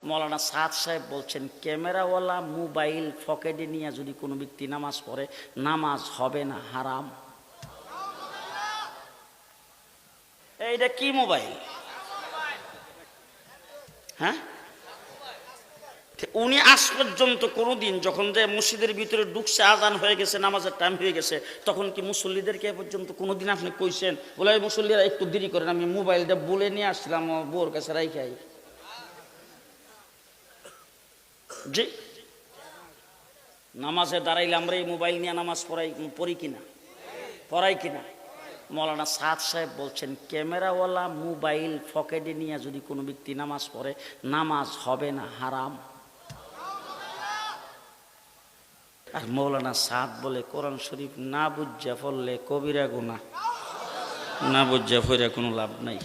মৌলানা সাদ সাহেব বলছেন, ক্যামেরাওয়ালা মোবাইল পকেটে নিয়ে যদি কোনো ব্যক্তি নামাজ পড়ে, নামাজ হবে না, হারাম। এইটা কি মোবাইল? হ্যাঁ, উনি আজ পর্যন্ত কোনোদিন যখন যে মসজিদের ভিতরে ঢুকছে, আজান হয়ে গেছে, নামাজের টাইম হয়ে গেছে, তখন কি মুসল্লিদেরকে এ পর্যন্ত কোনোদিন আপনি কইছেন বলে মুসল্লিরা একটু দেরি করেন, আমি মোবাইলটা বলে নিয়ে আসছিলাম আমার বউর কাছে রাইখাই? জি, নামাজে দাঁড়াইলে আমরা এই মোবাইল নিয়ে নামাজ পড়ি কিনা, পড়াই কিনা? মৌলানা সাদ সাহেব বলছেন, ক্যামেরাওয়ালা মোবাইল পকেটে নিয়ে যদি কোনো ব্যক্তি নামাজ পড়ে, নামাজ হবে না, হারাম। আর মৌলানা সাদ বলে, কোরআন শরীফ না বুঝা পড়লে কবিরা গুনাহ, না বুঝা পড়ে কোনো লাভ নাই।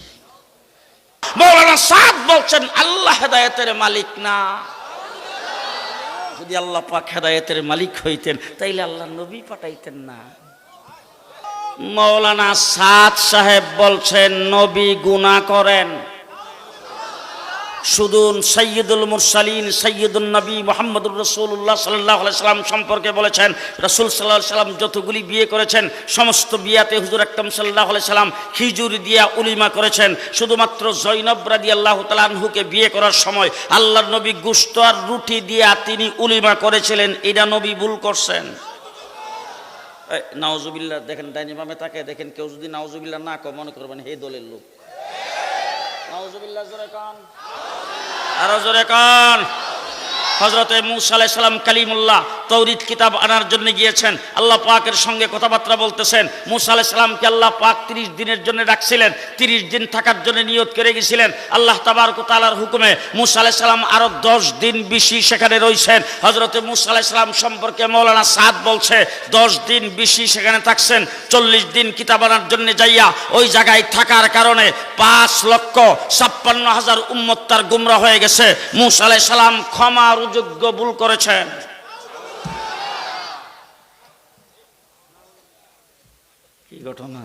মৌলানা সাদ বলছেন, আল্লাহ হেদায়েতের মালিক না। যদি আল্লাহ পাক হেদায়েতের মালিক হইতেন তাইলে আল্লাহ নবী পাঠাইতেন না। মৌলানা সাদ সাহেব বলছেন, নবী গুনাহ করেন, শুধু সাইয়্যিদুল মুরসালিন সাইয়্যিদুন নবী মুহাম্মদুর রাসূলুল্লাহ সাল্লাল্লাহু আলাইহি সাল্লাম সম্পর্কে বলেছেন, রাসূল সাল্লাল্লাহু আলাইহি সাল্লাম যতগুলি বিয়ে করেছেন সমস্ত বিয়াতে হুজুর আকরাম সাল্লাল্লাহু আলাইহি সাল্লাম খিজুর দিয়া উলিমা করেছেন। শুধুমাত্র জয়নব রাদিয়াল্লাহু তাআলা আনহুকে বিয়ে করার সময় আল্লাহর নবী গোশত আর রুটি দিয়া তিনি উলিমা করেছিলেন। এটা নবী ভুল করছেন। নাউজুবিল্লাহ, দেখেন ডাইনি বামে তাকে দেখেন, কেউ যদি নাউজুবিল্লাহ না কয় মনে করবেন হে দলের লোক। নাউজুবিল্লাহ জোরে কান, আরো জোরে কান। হযরতে মূসা আলাইহিস সালাম কালিমুল্লাহ তাওরীত কিতাব আনার জন্য গিয়েছেন, আল্লাহ পাকের সঙ্গে কথাবার্তা বলতেছেন। মূসা আলাইহিস সালামকে আল্লাহ পাক 30 দিনের জন্য রাখছিলেন, 30 দিন থাকার জন্য নিয়ত করে গেছিলেন। আল্লাহ তাবারক ওয়া তাআলার হুকুমে মূসা আলাইহিস সালাম আরো 10 দিন বেশি সেখানে রইছেন। হযরতে মূসা আলাইহিস সালাম সম্পর্কে মৌলানা সাদ বলছে, 10 দিন বেশি সেখানে থাকছেন। 40 দিন কিতাব আনার জন্য যাইয়া ওই জায়গায় থাকার কারণে 5,56,000 উম্মত তার গুমরাহ হয়ে গেছে। মূসা আলাইহিস সালাম ক্ষমার যোগ্য ভুল করেছেন। কি ঘটনা?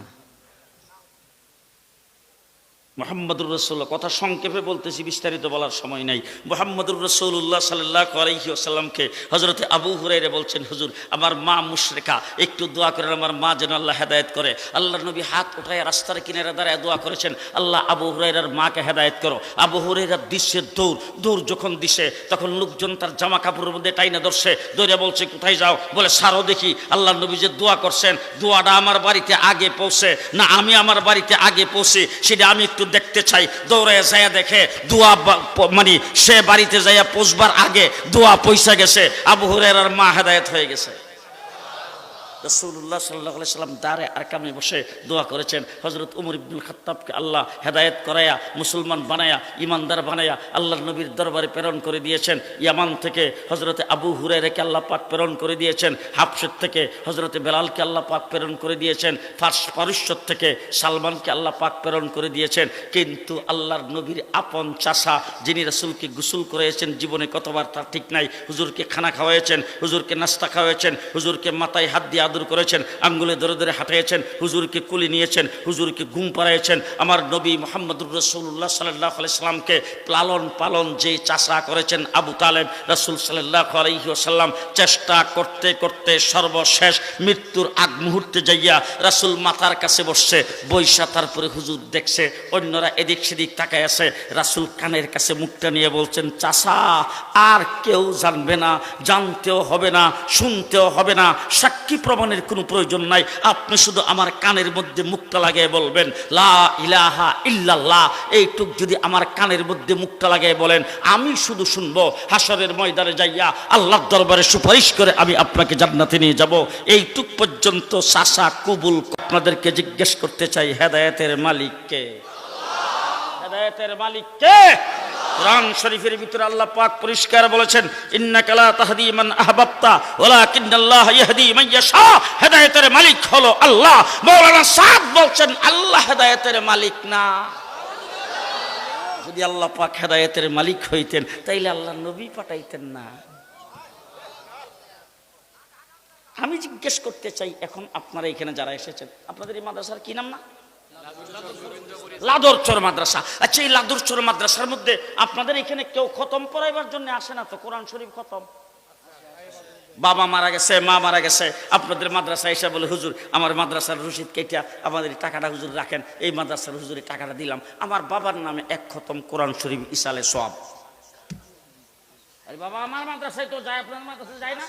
মুহাম্মদুর রাসূলুল্লাহ, কথা সংক্ষেপে বলতেছি, বিস্তারিত বলার সময় নাই। মুহাম্মদুর রাসূলুল্লাহ সাল্লাল্লাহু আলাইহি ওয়াসাল্লামকে হযরতে আবু হুরায়রা বলছেন, হুজুর আমার মা মুশরিকা, একটু দোয়া করেন আমার মা যেন আল্লাহ হেদায়েত করে। আল্লাহর নবী হাত উঠায় রাস্তার কিনারে দাঁড়ায় দোয়া করেছেন, আল্লাহ আবু হুরায়রার মাকে হেদায়েত করো। আবু হুরায়রা দিশে দৌড় যখন দিশে, তখন লোকজন তার জামা কাপড়ের মধ্যে টাইনা ধরছে, দৌড়ে বলছে কোথায় যাও? বলে সারো দেখি আল্লাহর নবী যে দোয়া করছেন, দোয়াটা আমার বাড়িতে আগে পৌঁছে না আমি আমার বাড়িতে আগে পৌঁছে, সেটা আমি একটু দেখতে চাই। দৌড়ে যাইয়া দেখে দোয়া মানে সে বাড়িতে যাইয়া পৌঁছবার আগে দোয়া পৌঁছে গেছে, আবু হুরায়রার মা হেদায়েত হয়ে গেছে। রাসূলুল্লাহ সাল্লাল্লাহু আলাইহি সাল্লাম দারে আরকামে বসে দোয়া করেছেন, হযরত ওমর ইবনুল খাত্তাবকে আল্লাহ হেদায়েত করায়া মুসলমান বানায়া ইমানদার বানায়া আল্লাহর নবীর দরবারে প্রেরণ করে দিয়েছেন। ইয়ামান থেকে হযরতে আবু হুরায়রাকে আল্লাহ পাক প্রেরণ করে দিয়েছেন। হাবশার থেকে হযরতে বেলালকে আল্লাহ পাক প্রেরণ করে দিয়েছেন। পারস্য থেকে সালমানকে আল্লাহ পাক প্রেরণ করে দিয়েছেন। কিন্তু আল্লাহর নবীর আপন চাচা যিনি রাসূলকে গোসল করিয়েছেন, জীবনে কতবার তার ঠিক নাই, হুজুরকে খানা খাওয়াইছেন, হুজুরকে নাস্তা খাওয়াইছেন, হুজুরকে মাথায় হাত দিয়ে আদর করেছেন, আঙ্গুলে ধরে ধরে হাঁটাইছেন, হুজুরকে কুলি নিয়েছেন, হুজুরকে ঘুম পাড়াইছেন। আমার নবী মুহাম্মদুর রাসূলুল্লাহ সাল্লাল্লাহু আলাইহি সাল্লামকে লালন পালন যে চাচা করেছেন আবু তালেব, রাসূল সাল্লাল্লাহু আলাইহি ওয়াসাল্লাম চেষ্টা করতে করতে সর্বশেষ মৃত্যুর আগ মুহূর্তে যাইয়া রাসূল মাথার কাছে বসছে, বৈশা তারপরে হুজুর দেখছে, অন্যরা এদিক সেদিক তাকায় আছে। রাসূল কানের কাছে মুখটা নিয়ে বলছেন, চাচা আর কেউ জানবে না, জানতেও হবে না, শুনতেও হবে না, সাক্ষী প্রমাণের কোনো প্রয়োজন নাই, আপনি শুধু আমার কানের মধ্যে মুখটা লাগিয়ে বলবেন লা ইলাহা ইল্লাল্লাহ। এইটুক যদি আমার কানের মধ্যে মুখটা লাগিয়ে বলেন, আমি শুধু শুনবো, হাসরের ময়দানে যাইয়া আল্লাহর দরবারে সুপারিশ করে আমি আপনাকে জান্নাতে নিয়ে যাব। এইটুক পর্যন্ত চাচা কবুল। আপনাদেরকে জিজ্ঞেস করতে চাই, হেদায়েতের মালিক কে? হেদায়েতের মালিক কে? কোরআন শরীফের ভিতরে আল্লাহ পাক পরিষ্কার বলেছেন, ইন্নাকা লা তাহদি মান আহবাবতা ওয়ালাকিন্নাল্লাহ ইয়াহদি মান ইয়াশা। হেদায়েতের মালিক হলো আল্লাহ। মাওলানা সাদ বলছেন, আল্লাহ হেদায়েতের মালিক না। যদি আল্লাহ পাক হেদায়েতের মালিক হইতেন তাইলে আল্লাহ নবী পাঠাইতেন না। আমি জিজ্ঞেস করতে চাই, এখন আপনারা এখানে যারা এসেছেন, আপনাদের এই মাদ্রাসার কি নাম? না লাদরচর মাদ্রাসা। আচ্ছা, এই লাদরচর মাদ্রাসার মধ্যে আপনাদের এখানে কেউ খতম পড়াইবার জন্য আসে না তো? কোরআন শরীফ খতম, বাবা মারা গেছে, মা মারা গেছে, আপনাদের মাদ্রাসা এসে বলে হুজুর আমার মাদ্রাসার রসিদ কেটে আমাদের টাকাটা হুজুর রাখেন, এই মাদ্রাসার হুজুরের টাকাটা দিলাম, আমার বাবার নামে এক খতম কোরআন শরীফ ইসালে সওয়াব। আরে বাবা, আমার মাদ্রাসায় তো যায়, আপনার মাদ্রাসায় যায় না?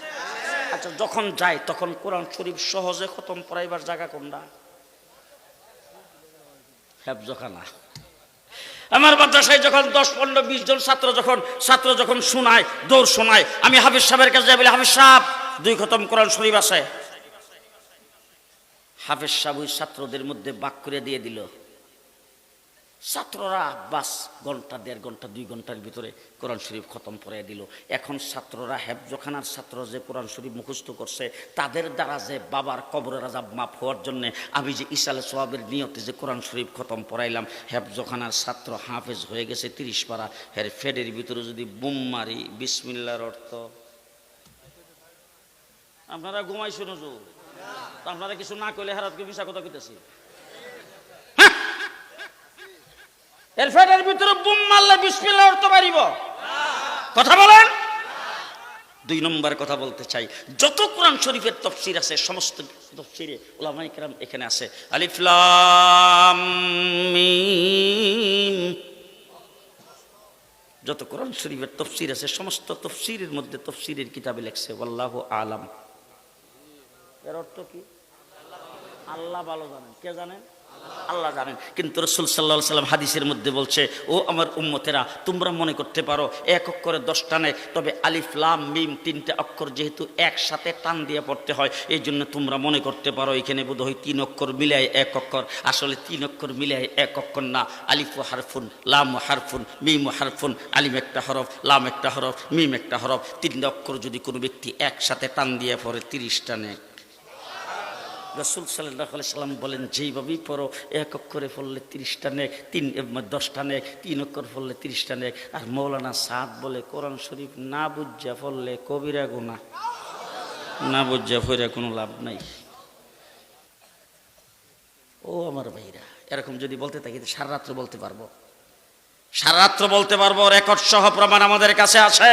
আচ্ছা, যখন যায় তখন কোরআন শরীফ সহজে খতম পড়াইবার জায়গা কোনটা? হেফজখানা। আমার মাদ্রাসায় যখন 10, 15, 20 জন ছাত্র যখন শোনায়, দৌড় শোনায়, আমি হাফিজ সাহেবের কাছে যাই, বলে হাফিজ সাহেব 2 খতম কোরআন শরীফ আছে। হাফিজ সাহেব ওই ছাত্রদের মধ্যে বাক করে দিয়ে দিল। ছাত্ররা বাস ঘন্টা, 1.5 ঘন্টা, 2 ঘন্টার ভিতরে কোরআন শরীফ খতম করে দিল। এখন ছাত্ররা, হেফজখানার ছাত্র যে কোরআন শরীফ মুখস্থ করছে, তাদের দ্বারা যে বাবার কবরের আযাব মাফ হওয়ার জন্য আমি যে ইসালে সওয়াবের নিয়তে যে কোরআন শরীফ খতম পড়াইলাম, হেফজখানার ছাত্র হাফেজ হয়ে গেছে 30 পারা। এর ফেডের ভিতরে যদি বুম মারি, বিসমিল্লাহর অর্থ আপনারা ঘুমাইছেন হুজুর? আপনারা কিছু না কইলে হারাতকে মিশা কথা কইতেছি। এর ফেডের ভিতরে বুম মারলে বিসমিল্লাহর অর্থ পারিব? কথা বলেন। 2 নম্বর কথা বলতে চাই, যত কোরআন শরীফের তাফসীর আছে সমস্ত তাফসীরে উলামায়ে কেরাম এখানে আছে আলিফ লাম মিম। যত কোরআন শরীফের তাফসীর আছে সমস্ত তাফসীরের মধ্যে তাফসীরের কিতাবে লেখছে আল্লাহু আলাম। এর অর্থ কি? আল্লাহ ভালো জানেন। কে জানেন? আল্লাহ জানেন। কিন্তু রাসূল সাল্লাল্লাহু আলাইহি ওয়াসাল্লাম হাদিসের মধ্যে বলছে, ও আমার উম্মতেরা, তোমরা মনে করতে পারো এক অক্ষরে 10টা নেক, তবে আলিফ লাম মিম 3টে অক্ষর যেহেতু একসাথে টান দিয়ে পড়তে হয়, এই জন্য তোমরা মনে করতে পারো এখানে বোধহয় 3 অক্ষর মিলাই 1 অক্ষর। আসলে 3 অক্ষর মিলাই 1 অক্ষর না। আলিফ হারফুন, লাম হারফুন, মিম হারফুন। আলিম একটা হরফ, লাম একটা হরফ, মিম একটা হরফ। 3 অক্ষর যদি কোনো ব্যক্তি একসাথে টান দিয়ে পড়ে 30টা নেক। রাসূল সাল্লাল্লাহু আলাইহি সাল্লাম বলেন, যেইভাবেই পড়ো 1 অক্ষরে পড়লে 30টা নেক, 10টা নেক, 3 অক্ষর পড়লে 30টা নেক। আর মৌলানা সাদ বলে, কোরআন শরীফ না বুঝা পড়লে কবিরা গুনাহ, না বুঝা পড়ে কোনো লাভ নাই। ও আমার ভাইরা, এরকম যদি বলতে থাকি সারা রাত্র বলতে পারবো, সারা রাত্র বলতে পারবো। রেকর্ড সহ প্রমাণ আমাদের কাছে আছে।